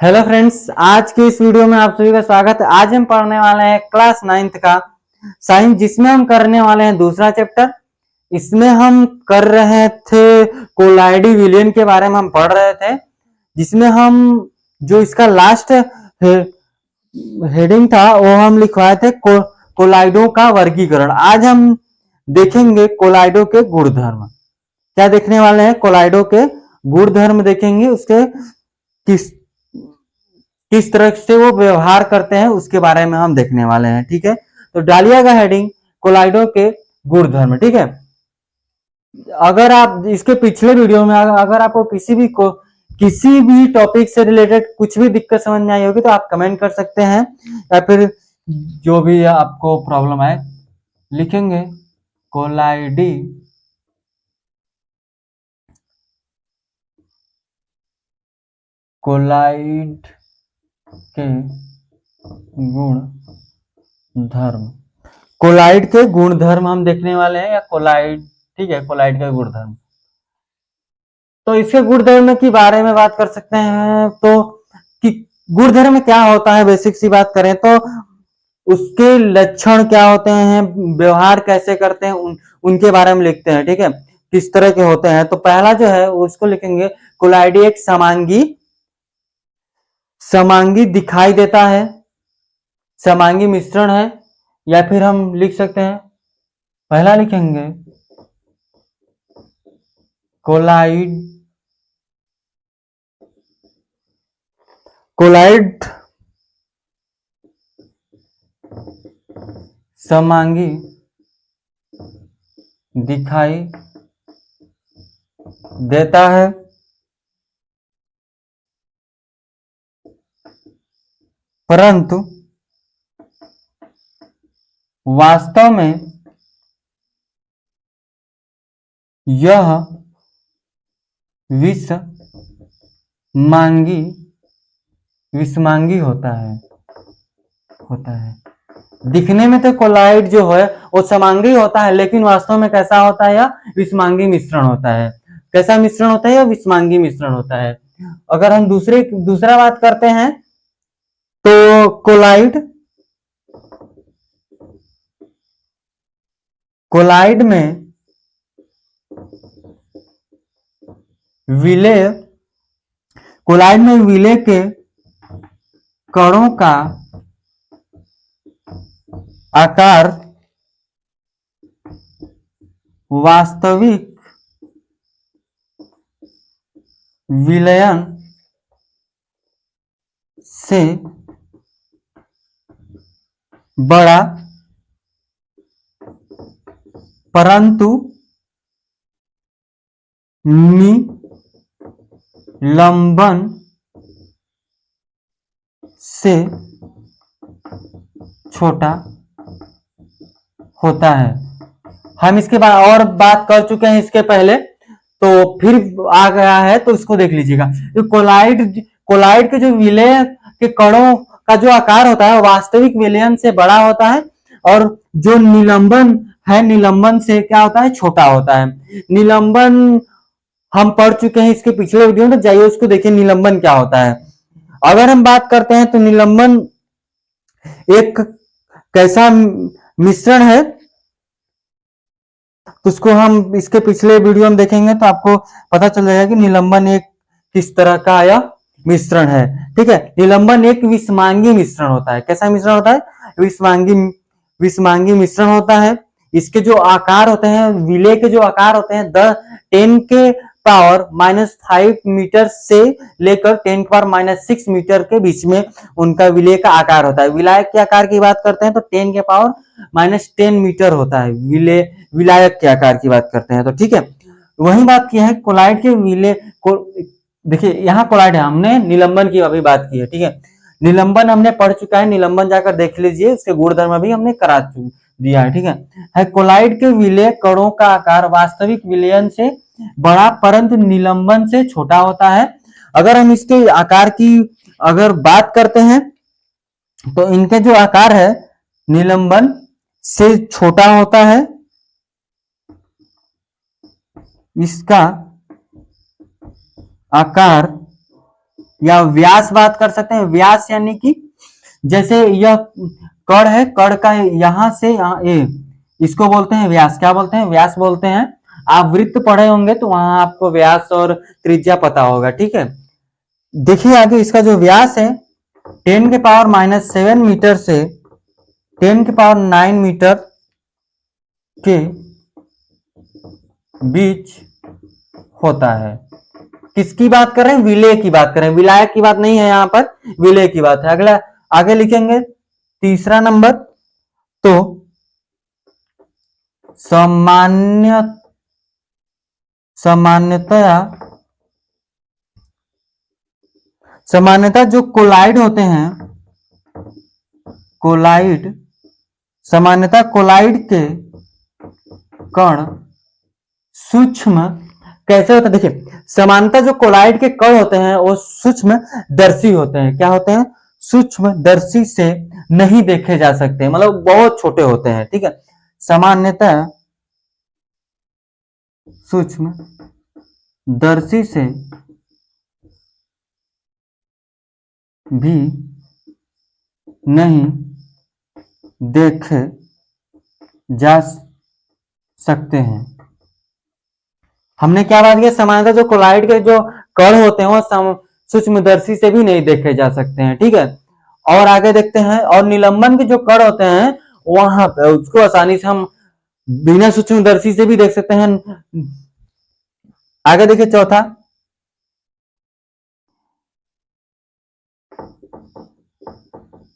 Hello friends, आज के इस वीडियो में आप सभी का स्वागत है। आज हम पढ़ने वाले हैं क्लास 9th का साइंस, जिसमें हम करने वाले हैं दूसरा चैप्टर। इसमें हम कर रहे थे कोलाइडी विलयन के बारे में हम पढ़ रहे थे, जिसमें हम जो इसका लास्ट हेडिंग था वो हम लिखवाए थे कोलाइडो का वर्गीकरण। आज हम देखेंगे कोलाइडो के गुणधर्म। क्या देखने वाले हैं? कोलाइडो के गुणधर्म देखेंगे, उसके किस किस तरह से वो व्यवहार करते हैं उसके बारे में हम देखने वाले हैं। ठीक है, तो डालिएगा हेडिंग कोलाइडो के गुणधर्म। ठीक है, अगर आप इसके पिछले वीडियो में अगर आपको किसी भी टॉपिक से रिलेटेड कुछ भी दिक्कत समझ में आई होगी तो आप कमेंट कर सकते हैं, या फिर जो भी आपको प्रॉब्लम आए लिखेंगे। कोलाइडी कोलाइड के गुण धर्म, कोलाइड के गुणधर्म हम देखने वाले हैं, या कोलाइड। ठीक है, कोलाइड के गुणधर्म। तो इसके गुणधर्म के बारे में बात कर सकते हैं। तो कि गुणधर्म क्या होता है, बेसिक सी बात करें तो उसके लक्षण क्या होते हैं, व्यवहार कैसे करते हैं, उनके बारे में लिखते हैं। ठीक है, किस तरह के होते हैं। तो पहला जो है उसको लिखेंगे, कोलाइडी एक समांगी दिखाई देता है, समांगी मिश्रण है। या फिर हम लिख सकते हैं, पहला लिखेंगे कोलाइड समांगी दिखाई देता है, परंतु वास्तव में यह विषमांगी होता है। दिखने में तो कोलाइड जो है वो समांगी होता है, लेकिन वास्तव में कैसा होता है? यह विषमांगी मिश्रण होता है। कैसा मिश्रण होता है? यह विषमांगी मिश्रण होता है। अगर हम दूसरा बात करते हैं तो कोलाइड में विलेय के कणों का आकार वास्तविक विलयन से बड़ा, परंतु निलंबन से छोटा होता है। हम इसके बाद और बात कर चुके हैं इसके पहले, तो फिर आ गया है तो इसको देख लीजिएगा। तो कोलाइड के जो विलय के कणों का जो आकार होता है वास्तविक विलयन से बड़ा होता है, और जो निलंबन है निलंबन से क्या होता है? छोटा होता है। निलंबन हम पढ़ चुके हैं इसके पिछले वीडियो में, तो जाइए उसको देखिए निलंबन क्या होता है। अगर हम बात करते हैं तो निलंबन एक कैसा मिश्रण है, तो उसको हम इसके पिछले वीडियो में देखेंगे तो आपको पता चल जाएगा कि निलंबन एक किस तरह का यह मिश्रण है। ठीक है, निलंबन एक विषमांगी मिश्रण होता है। कैसा मिश्रण होता है? विषमांगी मिश्रण होता है। इसके जो आकार होते हैं, विलेय के जो आकार होते हैं, 10 के पावर -5 मीटर से लेकर 10 के पावर -6 मीटर के बीच में उनका विलेय का आकार होता है। विलायक के आकार की बात करते हैं तो 10 के पावर -10 मीटर होता है विलायक के आकार की बात करते हैं तो। ठीक है, वही बात की है कोलाइड के विलेय को। देखिए यहाँ कोलाइड है, हमने निलंबन की अभी बात की है। ठीक है, निलंबन हमने पढ़ चुका है, निलंबन जाकर देख लीजिए, उसके गुणधर्म भी हमने करा दिया है। ठीक है, कोलाइड के विलेय कणों का आकार वास्तविक विलयन से बड़ा, परंतु निलंबन से छोटा होता है। अगर हम इसके आकार की अगर बात करते हैं तो इनके जो आकार है निलंबन से छोटा होता है। इसका आकार या व्यास बात कर सकते हैं। व्यास यानी कि जैसे यह कण है, कण का यहां से यहाँ इसको बोलते हैं व्यास। क्या बोलते हैं? व्यास बोलते हैं। आप वृत्त पढ़े होंगे तो वहां आपको व्यास और त्रिज्या पता होगा, ठीक है। देखिए आगे इसका जो व्यास है 10⁻⁻7 मीटर से 10⁻9 मीटर के बीच होता है। किसकी बात कर रहे हैं? विलेय की बात कर रहे हैं। विलायक की बात नहीं है यहाँ पर, विलेय की बात है। अगला आगे लिखेंगे तीसरा नंबर, तो सामान्यतः जो कोलाइड होते हैं, कोलाइड सामान्यतः कोलाइड के कण सूक्ष्म कैसे होता है? देखिए सामान्यतः जो कोलाइड के कण होते हैं वो सूक्ष्म दर्शी होते हैं। क्या होते हैं? सूक्ष्म दर्शी से नहीं देखे जा सकते, मतलब बहुत छोटे होते हैं, ठीक है। सामान्यतः सूक्ष्म दर्शी से भी नहीं देखे जा सकते हैं। हमने क्या बात की? सामान्यतः जो कोलाइड के जो कण होते हैं वो सूक्ष्मदर्शी से भी नहीं देखे जा सकते हैं, ठीक है। और आगे देखते हैं, और निलंबन के जो कण होते हैं वहां पे उसको आसानी से हम बिना सूक्ष्मदर्शी से भी देख सकते हैं। आगे देखिए चौथा,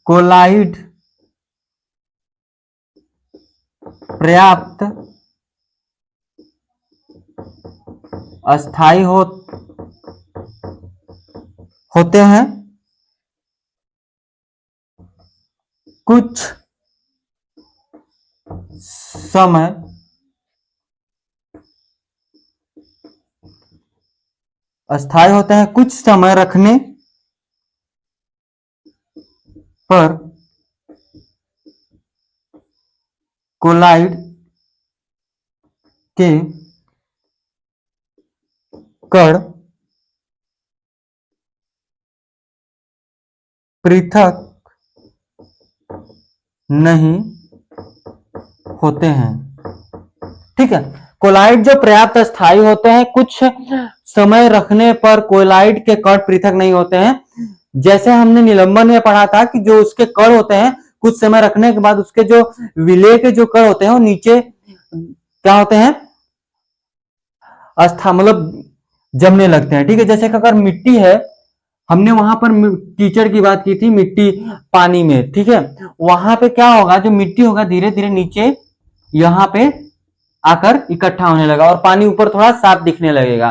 कोलाइड पर्याप्त अस्थाई होते हैं। कुछ समय अस्थाई होते हैं, कुछ समय रखने पर कोलाइड के कण पृथक नहीं होते हैं, ठीक है। कोलाइड जो पर्याप्त स्थायी होते हैं, कुछ समय रखने पर कोलाइड के कण पृथक नहीं होते हैं। जैसे हमने निलंबन में पढ़ा था कि जो उसके कण होते हैं कुछ समय रखने के बाद उसके जो विलेय के जो कण होते हैं वो नीचे क्या होते हैं? मतलब जमने लगते हैं, ठीक है। जैसे कि अगर मिट्टी है, हमने वहां पर कीचड़ की बात की थी, मिट्टी पानी में, ठीक है। वहां पे क्या होगा? जो मिट्टी होगा धीरे धीरे नीचे यहाँ पे आकर इकट्ठा होने लगा और पानी ऊपर थोड़ा साफ दिखने लगेगा,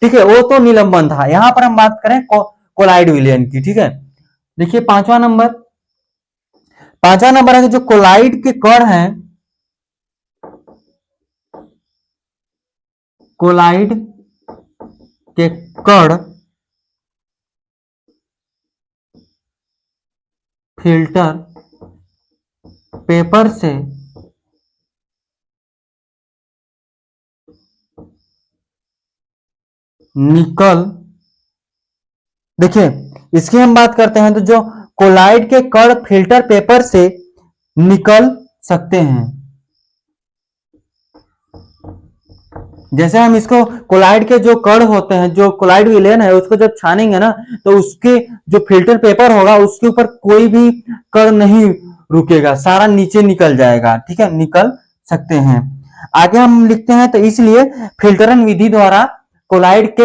ठीक है। वो तो निलंबन था। यहां पर हम बात करें कोलाइड विलयन की, ठीक है। देखिए पांचवा नंबर है कि जो कोलाइड के कण हैं, कोलाइड के कण फिल्टर पेपर से निकल, देखिए इसकी हम बात करते हैं तो जो कोलाइड के कण फिल्टर पेपर से निकल सकते हैं। जैसे हम इसको कोलाइड के जो कण होते हैं, जो कोलाइड विलयन है उसको जब छानेंगे ना तो उसके जो फिल्टर पेपर होगा उसके ऊपर कोई भी कण नहीं रुकेगा, सारा नीचे निकल जाएगा, ठीक है। निकल सकते हैं। आगे हम लिखते हैं, तो इसलिए फिल्टरन विधि द्वारा कोलाइड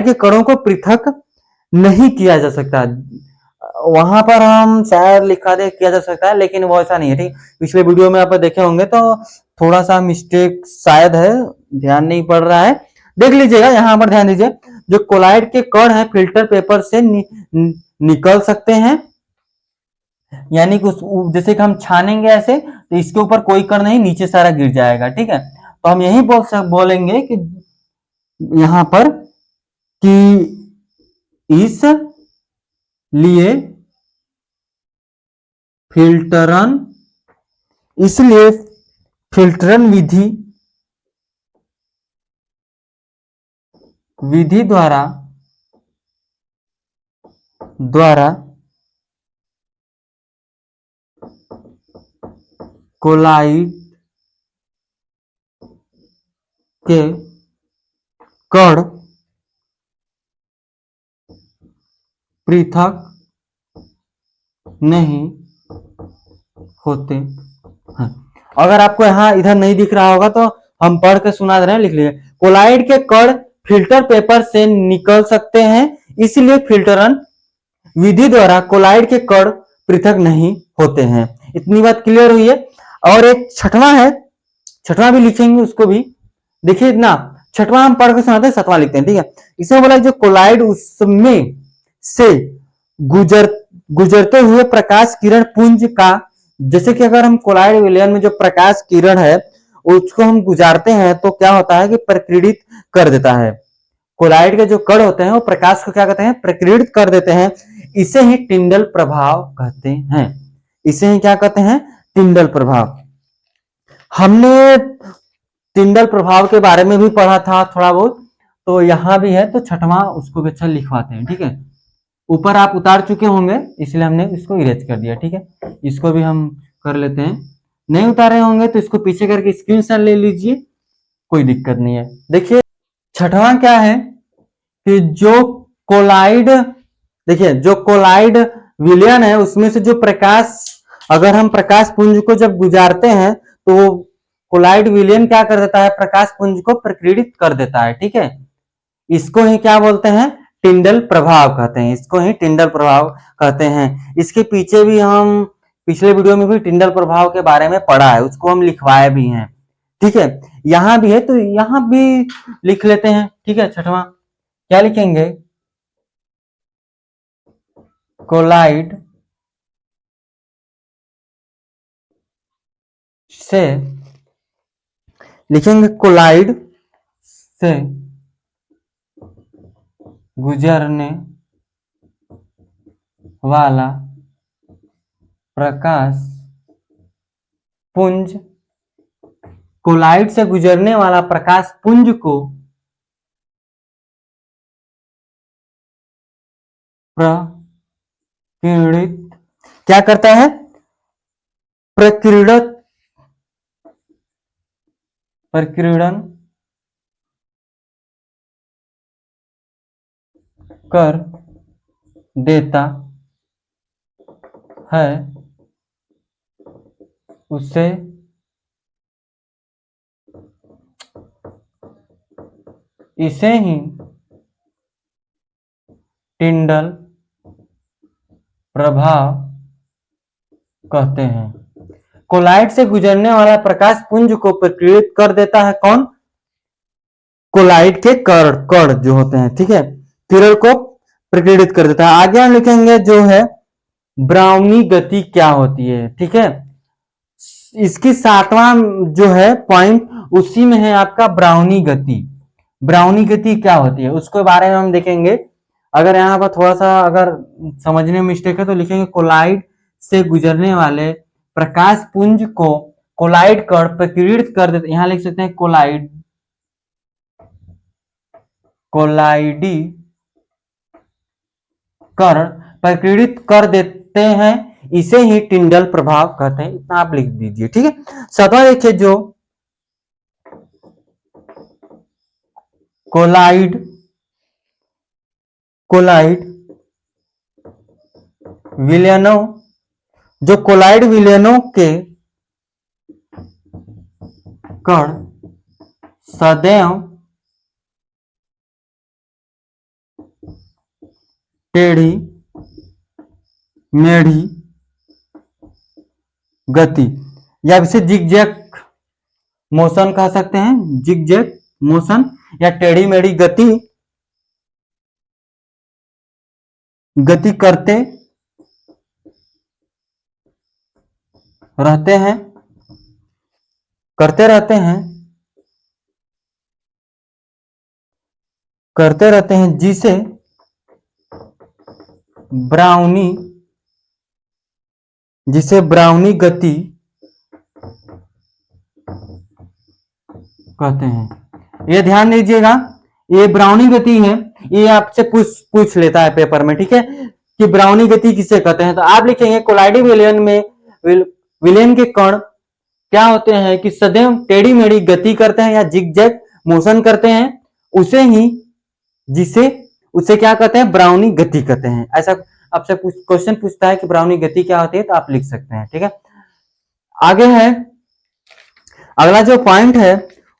के कणों को पृथक नहीं किया जा सकता। वहां पर हम शायद लिखा दे किया जा सकता है, लेकिन वो ऐसा नहीं है, ठीक। पिछले वीडियो में आप देखे होंगे तो थोड़ा सा मिस्टेक शायद है, ध्यान नहीं पड़ रहा है, देख लीजिएगा। यहाँ पर ध्यान दीजिए, जो कोलाइड के कण है फिल्टर पेपर से निकल सकते हैं, यानी कि जैसे कि हम छानेंगे ऐसे तो इसके ऊपर कोई कण नहीं, नीचे सारा गिर जाएगा, ठीक है। तो हम यही बोलेंगे कि यहाँ पर कि इस लिए फिल्टरन इसलिए फिल्टरन विधि द्वारा द्वारा कोलाइड के कण पृथक नहीं होते हैं। अगर आपको यहाँ इधर नहीं दिख रहा होगा तो हम पढ़ के सुना दे रहे हैं, लिख लीजिए। कोलाइड के कण फिल्टर पेपर से निकल सकते हैं, इसलिए फिल्टरन विधि द्वारा कोलाइड के कण पृथक नहीं होते हैं। इतनी बात क्लियर हुई है। और एक छठवां है, छठवां भी लिखेंगे उसको भी। देखिए इतना छठवां हम पढ़ के सुनाते हैं, सातवां लिखते हैं, ठीक है। इसमें बोला जो कोलाइड उसमें से गुजरते हुए प्रकाश किरण पुंज का, जैसे कि अगर हम कोलाइड विलयन में जो प्रकाश किरण है उसको हम गुजारते हैं तो क्या होता है कि प्रकीर्णित कर देता है। कोलाइड के जो कण होते हैं वो प्रकाश को क्या कहते हैं, प्रकीर्णित कर देते हैं। इसे ही टिंडल प्रभाव कहते हैं। इसे ही क्या कहते हैं, टिंडल प्रभाव। हमने टिंडल प्रभाव के बारे में भी पढ़ा था थोड़ा बहुत, तो यहां भी है, तो छठवां उसको भी अच्छा लिखवाते हैं, ठीक है। ऊपर आप उतार चुके होंगे इसलिए हमने इसको इरेज कर दिया, ठीक है। इसको भी हम कर लेते हैं। नहीं उतारे होंगे तो इसको पीछे करके स्क्रीनशॉट ले लीजिए, कोई दिक्कत नहीं है। देखिए छठवां क्या है कि जो कोलाइड, देखिए जो कोलाइड विलयन है उसमें से जो प्रकाश, अगर हम प्रकाश पुंज को जब गुजारते हैं तो कोलाइड विलयन क्या कर देता है, प्रकाश पुंज को प्रकीर्णित कर देता है, ठीक है। इसको ही क्या बोलते हैं, टिंडल प्रभाव कहते हैं। इसको ही टिंडल प्रभाव कहते हैं। इसके पीछे भी हम पिछले वीडियो में भी टिंडल प्रभाव के बारे में पढ़ा है, उसको हम लिखवाए भी हैं, ठीक है। यहां भी है तो यहां भी लिख लेते हैं, ठीक है। छठवां क्या लिखेंगे, कोलाइड से, लिखेंगे कोलाइड से गुजरने वाला प्रकाश पुंज, कोलाइड से गुजरने वाला प्रकाश पुंज को प्रकीर्णित क्या करता है, प्रकीर्णन कर देता है। उसे इसे ही टिंडल प्रभाव कहते हैं। कोलाइड से गुजरने वाला प्रकाश पुंज को प्रकीर्णित कर देता है कौन, कोलाइड के कण जो होते हैं, ठीक है, किरण को प्रकीर्णित कर देता है। आगे हम लिखेंगे जो है ब्राउनी गति क्या होती है, ठीक है। इसकी सातवां जो है पॉइंट उसी में है आपका ब्राउनी गति। ब्राउनी गति क्या होती है उसके बारे में हम देखेंगे। अगर यहाँ पर थोड़ा सा अगर समझने में मिस्टेक है तो लिखेंगे कोलाइड से गुजरने वाले प्रकाश पुंज को कोलाइड कण प्रकीर्णित कर देते, यहाँ लिख सकते हैं कोलाइडी कण प्रकीर्णित कर देते हैं, इसे ही टिंडल प्रभाव कहते हैं। इतना आप लिख दीजिए, ठीक है। सातवां देखिए जो कोलाइड विलयनों, जो कोलाइड विलयनों के कण सदैव टेढ़ी मेढ़ी गति, या इसे जिगजैग मोशन कह सकते हैं, जिगजैग मोशन या टेढ़ी मेढ़ी गति करते रहते हैं, जिसे ब्राउनी गति कहते हैं। ये ध्यान दीजिएगा, ये ब्राउनी गति है, ये आपसे पूछ लेता है पेपर में, ठीक है, कि ब्राउनी गति किसे कहते हैं, तो आप लिखेंगे कोलाइडी विलयन में विलयन के कण क्या होते हैं कि सदैव टेढ़ी मेढ़ी गति करते हैं या जिगजैग मोशन करते हैं, जिसे उसे क्या कहते हैं, ब्राउनी गति कहते हैं। ऐसा आपसे क्वेश्चन पूछता है कि ब्राउनी गति क्या होती है, तो आप लिख सकते हैं। ठीक है, आगे है अगला जो पॉइंट है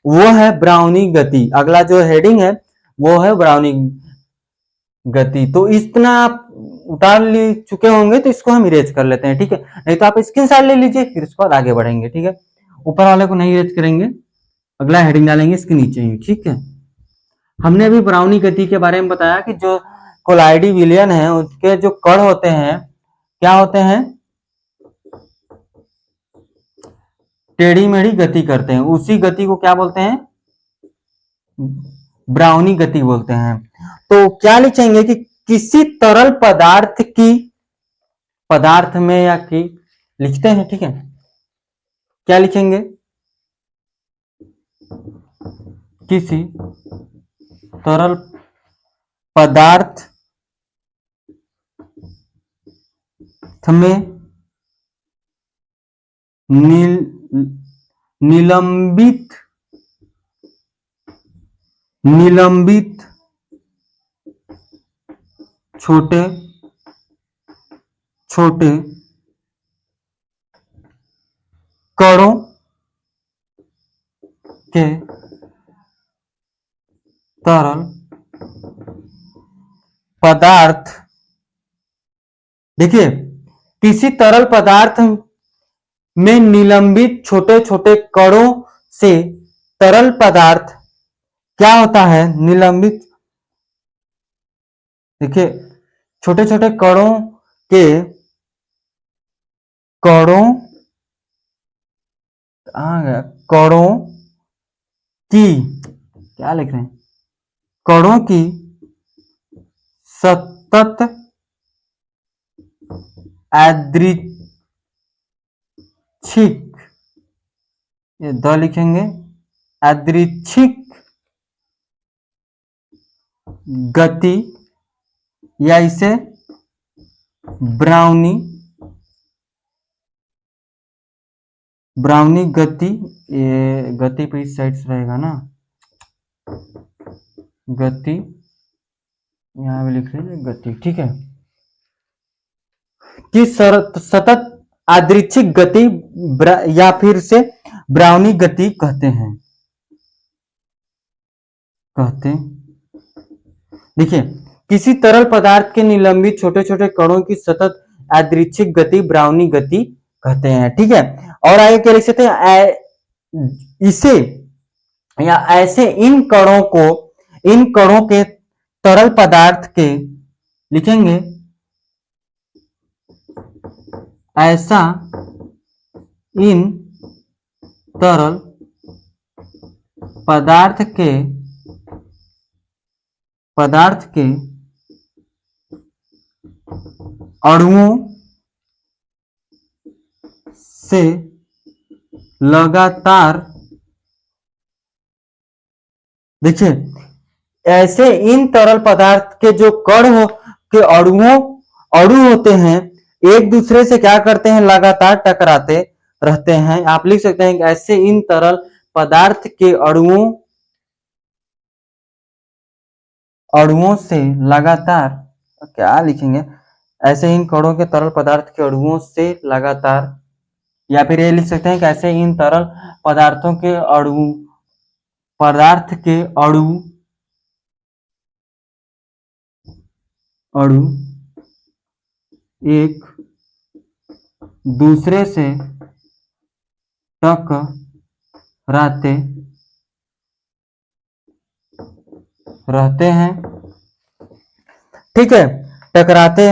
वो है ब्राउनी गति। अगला जो हेडिंग है वो है ब्राउनी गति। तो इतना आप उतार ले चुके होंगे तो इसको हम इरेज कर लेते हैं। ठीक है, नहीं तो आप स्क्रीनशॉट ले लीजिए, फिर उसके बाद आगे बढ़ेंगे। ठीक है, ऊपर वाले को नहीं इरेज करेंगे, अगला हेडिंग डालेंगे इसके नीचे ही। ठीक है, हमने अभी ब्राउनी गति के बारे में बताया कि जो कोलाइडी विलयन है उसके जो कण होते हैं क्या होते हैं, टेढ़ी मेढ़ी गति करते हैं, उसी गति को क्या बोलते हैं, ब्राउनी गति बोलते हैं। तो क्या लिखेंगे कि किसी तरल पदार्थ की, पदार्थ में या की लिखते हैं। ठीक है, क्या लिखेंगे, किसी तरल पदार्थ में निलंबित छोटे छोटे कणों के तरल पदार्थ, देखिए किसी तरल पदार्थ में निलंबित छोटे छोटे कणों से तरल पदार्थ क्या होता है, निलंबित, देखिए छोटे छोटे कणों के, कणों कणों की, क्या लिख रहे हैं, कणों की सतत यादृच्छिक, ये द लिखेंगे, यादृच्छिक गति या इसे ब्राउनी गति, ये गति पे इस साइड से रहेगा ना, गति यहां भी लिख लीजिए गति। ठीक है, कि सतत यादृच्छिक गति या फिर से ब्राउनी गति कहते हैं, देखिए किसी तरल पदार्थ के निलंबित छोटे छोटे कणों की सतत यादृच्छिक गति ब्राउनी गति कहते हैं। ठीक है, और आगे क्या लिख सकते हैं, इसे या ऐसे इन कणों के तरल पदार्थ के, लिखेंगे ऐसा इन तरल पदार्थ के अणुओं से लगातार, देखिए ऐसे इन तरल पदार्थ के जो कण हो के अणु होते हैं एक दूसरे से क्या करते हैं, लगातार टकराते रहते हैं। आप लिख सकते हैं कि ऐसे इन तरल पदार्थ के अणुओं से लगातार, क्या लिखेंगे, ऐसे इन कणों के तरल पदार्थ के अणुओं से लगातार, या फिर ये लिख सकते हैं कि ऐसे इन तरल पदार्थों के अणु एक दूसरे से टकराते रहते हैं। ठीक है, टकराते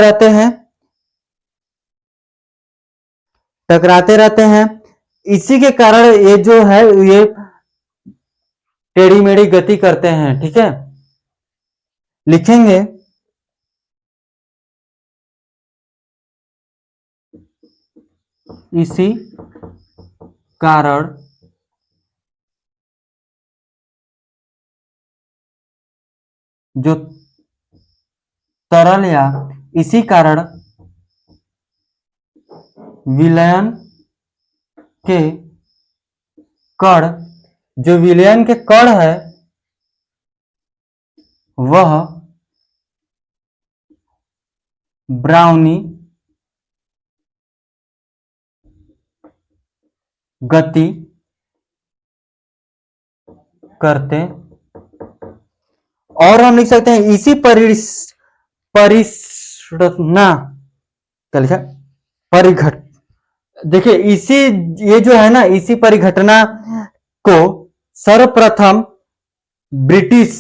रहते हैं, इसी के कारण ये जो है ये टेढ़ी मेढ़ी गति करते हैं। ठीक है, लिखेंगे इसी कारण जो तरल या इसी कारण विलयन के कण, जो विलयन के कण है वह ब्राउनी गति करते, और हम लिख सकते हैं इसी परिघटना, क्या लिखा, परिघट, देखिए इसी, ये जो है ना, इसी परिघटना को सर्वप्रथम ब्रिटिश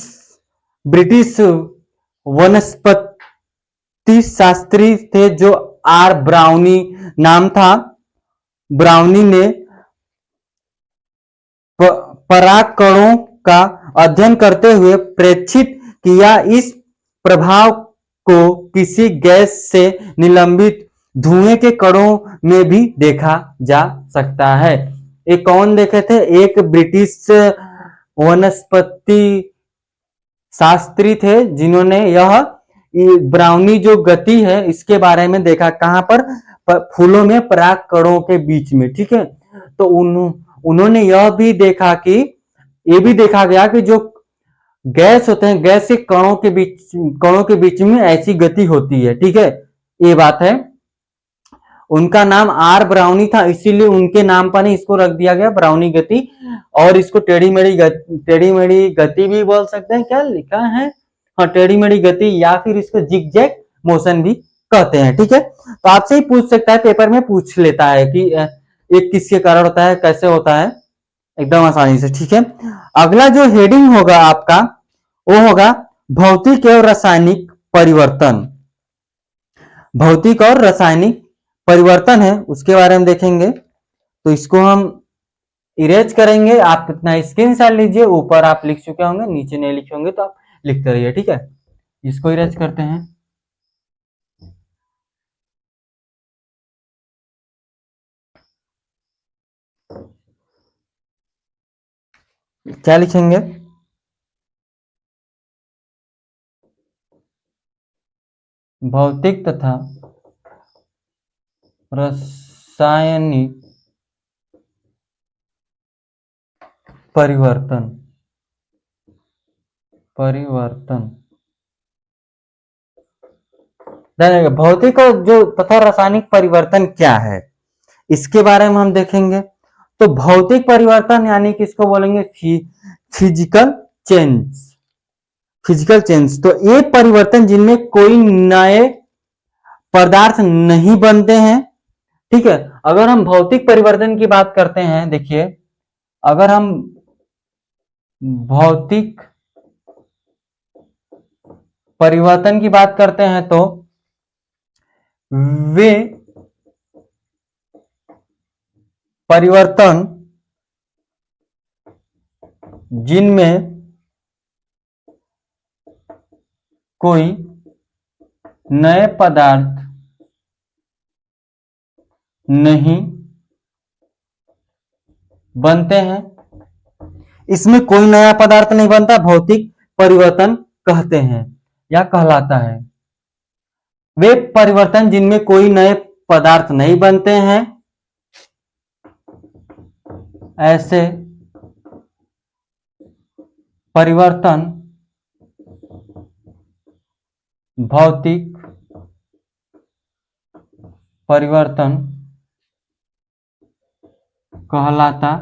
ब्रिटिश वनस्पति शास्त्री थे जो आर ब्राउनी नाम था, ब्राउनी ने परागकणों का अध्ययन करते हुए प्रेक्षित किया। इस प्रभाव को किसी गैस से निलंबित धुएं के कणों में भी देखा जा सकता है। एक कौन देखे थे? एक ब्रिटिश वनस्पति शास्त्री थे जिन्होंने यह ब्राउनी जो गति है इसके बारे में देखा। कहां पर? फूलों में परागकणों के बीच में, ठीक है। तो उन्होंने यह भी देखा कि, ये भी देखा गया कि जो गैस होते हैं, गैस के कणों के बीच में ऐसी गति होती है, ठीक है, ये बात है। उनका नाम आर ब्राउनी था, इसीलिए उनके नाम पर ही इसको रख दिया गया ब्राउनी गति, और इसको टेढ़ी मेढ़ी गति भी बोल सकते हैं। क्या लिखा है? हाँ, टेढ़ी मेढ़ी गति, या फिर इसको जिगजैग मोशन भी कहते हैं, ठीक है। तो आपसे ही पूछ सकता है, पेपर में पूछ लेता है कि एक किसके कारण होता है, कैसे होता है, एकदम आसानी से, ठीक है। अगला जो हेडिंग होगा आपका वो होगा भौतिक और रासायनिक परिवर्तन। भौतिक और रासायनिक परिवर्तन है, उसके बारे में देखेंगे। तो इसको हम इरेज करेंगे, आप इतना स्क्रीनशॉट लीजिए, ऊपर आप लिख चुके होंगे, नीचे नहीं लिखे होंगे तो आप लिखते रहिए, ठीक है। इसको इरेज करते हैं। क्या लिखेंगे? भौतिक तथा रासायनिक परिवर्तन भौतिक और जो तथा रासायनिक परिवर्तन क्या है इसके बारे में हम देखेंगे। तो भौतिक परिवर्तन यानी कि इसको बोलेंगे फिजिकल चेंज। फिजिकल चेंज तो ये परिवर्तन जिनमें कोई नए पदार्थ नहीं बनते हैं, ठीक है। अगर हम भौतिक परिवर्तन की बात करते हैं, देखिए अगर हम भौतिक परिवर्तन की बात करते हैं तो वे परिवर्तन जिनमें कोई नए पदार्थ नहीं बनते हैं, इसमें कोई नया पदार्थ नहीं बनता, भौतिक परिवर्तन कहते हैं या कहलाता है। वे परिवर्तन जिनमें कोई नए पदार्थ नहीं बनते हैं, ऐसे परिवर्तन भौतिक परिवर्तन कहलाता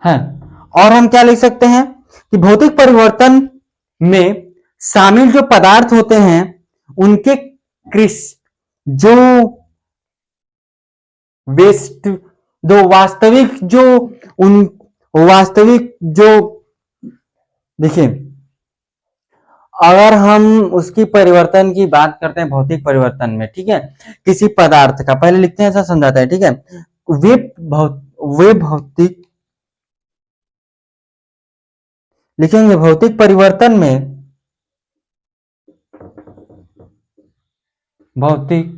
है। और हम क्या लिख सकते हैं कि भौतिक परिवर्तन में शामिल जो पदार्थ होते हैं उनके जो वेस्ट जो वास्तविक जो उन वास्तविक जो देखिए, अगर हम उसकी परिवर्तन की बात करते हैं भौतिक परिवर्तन में, ठीक है, किसी पदार्थ का, पहले लिखते हैं ऐसा समझाता है, ठीक है। वे भौतिक लिखेंगे भौतिक परिवर्तन में भौतिक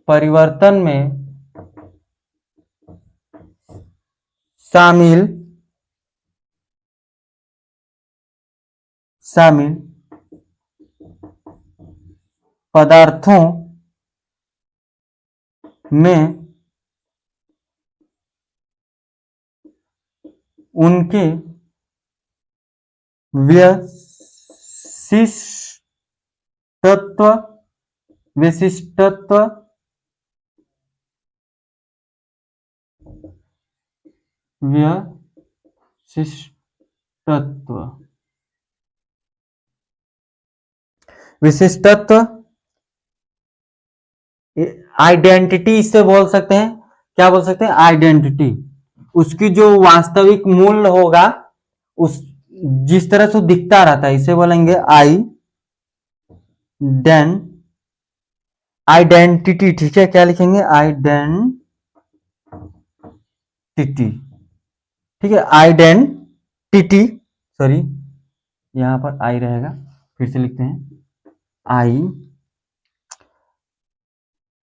परिवर्तन में शामिल शामिल पदार्थों में उनके विशिष्टत्व विशिष्टत्व विशिष्टत्व विशिष्टत्व आइडेंटिटी इससे बोल सकते हैं। क्या बोल सकते हैं? आइडेंटिटी। उसकी जो वास्तविक मूल्य होगा, उस जिस तरह से दिखता रहता है, इसे बोलेंगे आइडेंटिटी। ठीक है, क्या लिखेंगे? आइडेंटिटी। ठीक है, आइडेंटिटी, सॉरी यहां पर आई रहेगा, फिर से लिखते हैं I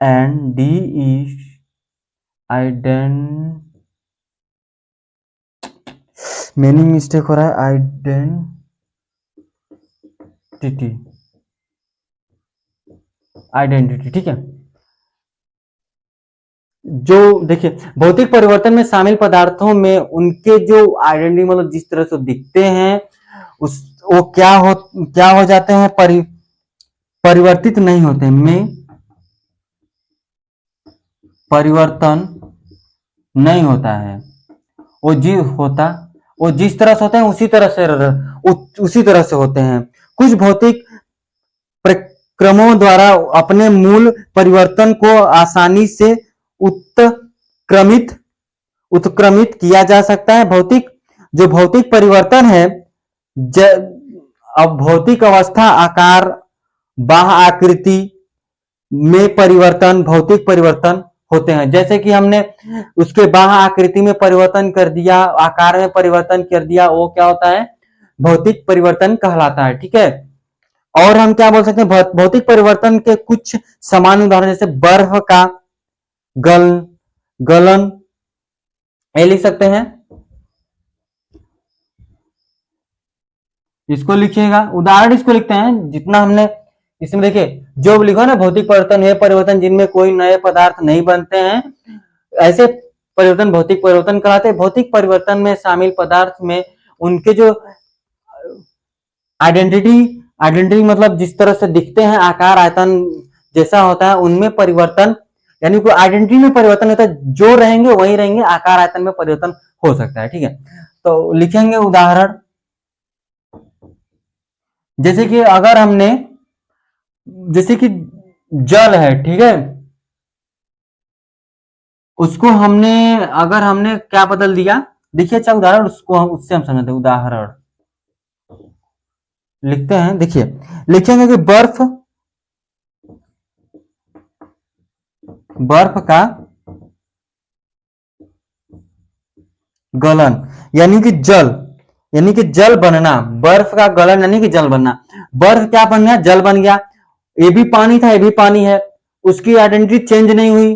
N D E meaning mistake हो रहा है। आइडेंटिटी। ठीक है, जो देखिए भौतिक परिवर्तन में शामिल पदार्थों में उनके जो आइडेंटिटी, मतलब जिस तरह से दिखते हैं, उस वो क्या हो जाते हैं? परिवर्तित नहीं होते, में परिवर्तन नहीं होता है। वो वो जिस तरह से होते हैं उसी तरह से होते हैं। कुछ भौतिक प्रक्रमों द्वारा अपने मूल परिवर्तन को आसानी से उत्क्रमित उत्क्रमित किया जा सकता है। जो भौतिक परिवर्तन है, अब भौतिक अवस्था, आकार, बाह्य आकृति में परिवर्तन भौतिक परिवर्तन होते हैं। जैसे कि हमने उसके बाह्य आकृति में परिवर्तन कर दिया, आकार में परिवर्तन कर दिया, वो क्या होता है? भौतिक परिवर्तन कहलाता है। ठीक है, और हम क्या बोल सकते हैं? भौतिक परिवर्तन के कुछ सामान्य उदाहरण, जैसे बर्फ का गलन, ये लिख सकते हैं। इसको लिखिएगा, उदाहरण इसको लिखते हैं जितना हमने इसमें। देखिए जो लिखो ना, भौतिक परिवर्तन ये परिवर्तन जिनमें कोई नए पदार्थ नहीं बनते हैं, ऐसे परिवर्तन भौतिक परिवर्तन कहलाते हैं। भौतिक परिवर्तन में शामिल पदार्थ में उनके जो आइडेंटिटी मतलब जिस तरह से दिखते हैं, आकार आयतन जैसा होता है, उनमें परिवर्तन, यानी कोई आइडेंटिटी में परिवर्तन होता है, जो रहेंगे वही रहेंगे, आकार आयतन में परिवर्तन हो सकता है। ठीक है, तो लिखेंगे उदाहरण, जैसे कि अगर हमने, जैसे कि जल है, ठीक है, उसको अगर हमने क्या बदल दिया, देखिए अच्छा उदाहरण, उससे हम समझते हैं। उदाहरण लिखते हैं, देखिए लिखेंगे कि बर्फ का गलन, यानी कि जल बनना। बर्फ का गलन यानी कि जल बनना। बर्फ क्या बन गया? जल बन गया। ये भी पानी था, ये भी पानी है, उसकी आइडेंटिटी चेंज नहीं हुई।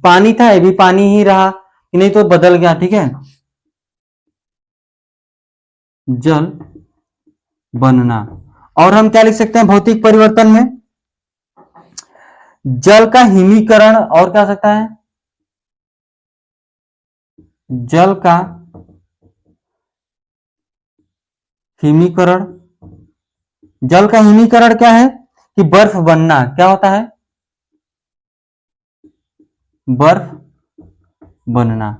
पानी था, ये भी पानी ही रहा, नहीं तो बदल गया। ठीक है, जल बनना। और हम क्या लिख सकते हैं भौतिक परिवर्तन में? जल का हिमीकरण, और क्या हो सकता है? जल का हिमीकरण। जल का हिमीकरण क्या है? कि बर्फ बनना। क्या होता है? बर्फ बनना।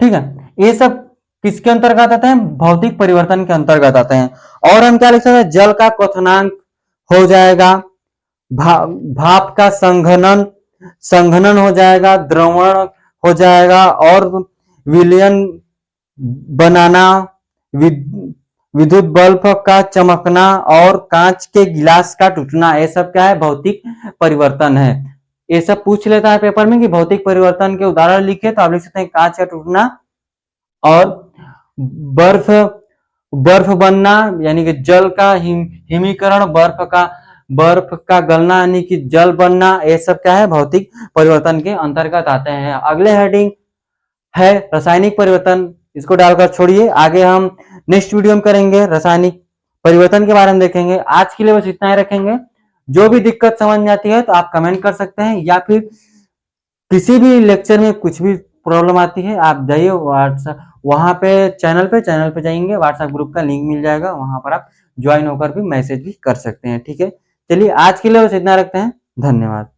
ठीक है, ये सब किसके अंतर्गत आते हैं? भौतिक परिवर्तन के अंतर्गत आते हैं। और हम क्या लिख सकते हैं? जल का क्वथनांक हो जाएगा, भाप का संघनन हो जाएगा, द्रवण हो जाएगा, और विलयन बनाना, विद्युत बल्ब का चमकना, और कांच के गिलास का टूटना। ये सब क्या है? भौतिक परिवर्तन है। ये सब पूछ लेता है पेपर में कि भौतिक परिवर्तन के उदाहरण लिखे, तो आप लिख सकते हैं कांच का टूटना, और बर्फ बनना, यानी कि जल का हिमीकरण, बर्फ का गलना यानी कि जल बनना। ये सब क्या है? भौतिक परिवर्तन के अंतर्गत आते हैं। अगले हेडिंग है रासायनिक परिवर्तन, इसको डालकर छोड़िए, आगे हम नेक्स्ट वीडियो में करेंगे रासायनिक परिवर्तन के बारे में देखेंगे। आज के लिए बस इतना ही रखेंगे। जो भी दिक्कत समझ में आती है तो आप कमेंट कर सकते हैं, या फिर किसी भी लेक्चर में कुछ भी प्रॉब्लम आती है आप जाइए व्हाट्सएप, वहां पे चैनल पे जाएंगे, व्हाट्सएप ग्रुप का लिंक मिल जाएगा, वहां पर आप ज्वाइन होकर भी मैसेज भी कर सकते हैं। ठीक है, चलिए आज के लिए बस इतना रखते हैं। धन्यवाद।